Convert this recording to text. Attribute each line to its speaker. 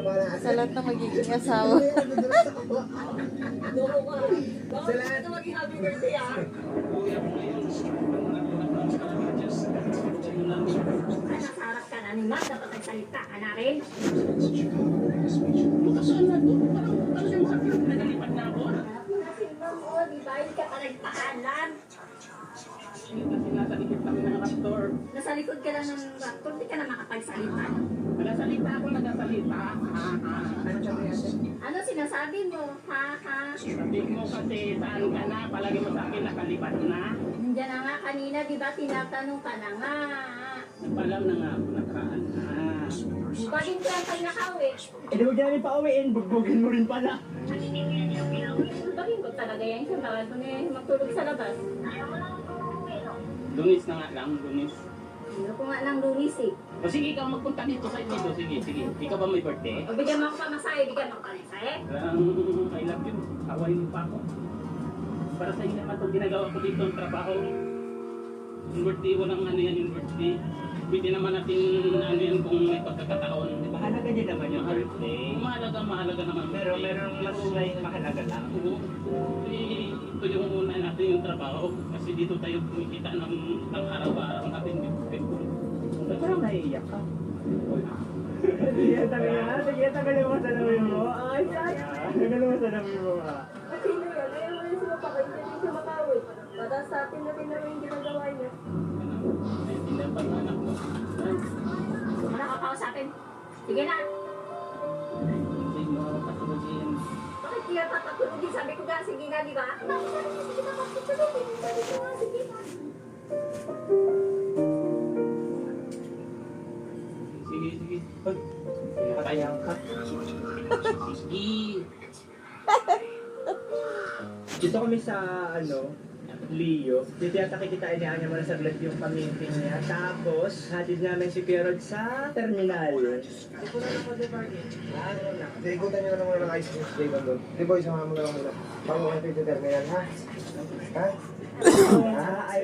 Speaker 1: Sa lahat na magiging asawa.
Speaker 2: Sa lahat na maging happy birthday ah. Nasa harap ka na ni Matt, dapat nagsalita ka na rin.
Speaker 3: Saan na doon? Parang siyang sakit. Nagalipat na ako.
Speaker 2: Di ba? Hindi ka pa nagpaalam.
Speaker 3: Kasi nasa likod kami ng raptor.
Speaker 2: Nasa likod ka lang ng raptor, di ka na makapagsalita.
Speaker 3: Nagasalita ako, nagasalita.
Speaker 2: Ano sinasabi mo? Ha?
Speaker 3: Sabi mo kasi saan ka na? Palagi mo sa akin nakalipat na.
Speaker 2: Nandiyan na nga kanina, di ba? Tinatanong ka na nga.
Speaker 3: Nagpalam na nga ako, nakaraan na.
Speaker 2: Bugagin ko lang pag nakauwi.
Speaker 3: Eh, di huwag namin pauwiin. Bugbugin mo rin pala.
Speaker 2: Bugagin ko talaga yan siya. Bawal mo na yan magtulog sa labas.
Speaker 3: Lunis na nga lang, lunis.
Speaker 2: Ano ko nga lang lunis eh.
Speaker 3: O sige, ikaw magpunta dito sa dito. Sige. Ikaw ba may birthday?
Speaker 2: O bigyan mo ako pamasahe, bigyan mo ako pamasahe.
Speaker 3: I love you. Hawaii mo pa ako. Para sa inyo naman itong ginagawa ko dito ang trabaho. Yung birthday, walang ano yan yung birthday. Pwede naman natin ano yan kung may pagkakataon.
Speaker 4: Mahalaga din naman yung birthday.
Speaker 3: Mahalaga naman.
Speaker 4: Pero merong mas may mahalaga lang.
Speaker 3: Oo. Ito yung una natin yung trabaho. Kasi dito tayo kumikita ng araw-araw natin.
Speaker 4: Parang naiiyak ka. Sige, tagalin mo sa lamin mo. Ay, tagalin mo sa lamin mo nga.
Speaker 2: Sino yan? Ayaw mo yung sumapakay, hindi siya makawin. Para sa atin na rin naman yung ginagawa niya.
Speaker 3: Hindi pa yung anak mo.
Speaker 2: Wala ka kausapin. Sige na.
Speaker 3: Hindi mo patulogin.
Speaker 2: Bakit kaya papatulogin? Sabi ko nga, sige nga, di ba? Sige na, papatulogin. Sabi ko nga, sige na.
Speaker 3: Sige.
Speaker 4: Nakakayang ka.
Speaker 3: Sige.
Speaker 4: Dito kami sa, Leo. Dito yata kikitain niya niya muna sa vlog yung paminteng niya. Tapos, hatid namin si Pierrot sa terminal.
Speaker 5: Ikutan nyo na lang muna ng ice cream today doon. Di ba, isama mo na lang muna. Bago kayo sa terminal, ha? Ha?
Speaker 4: Ay,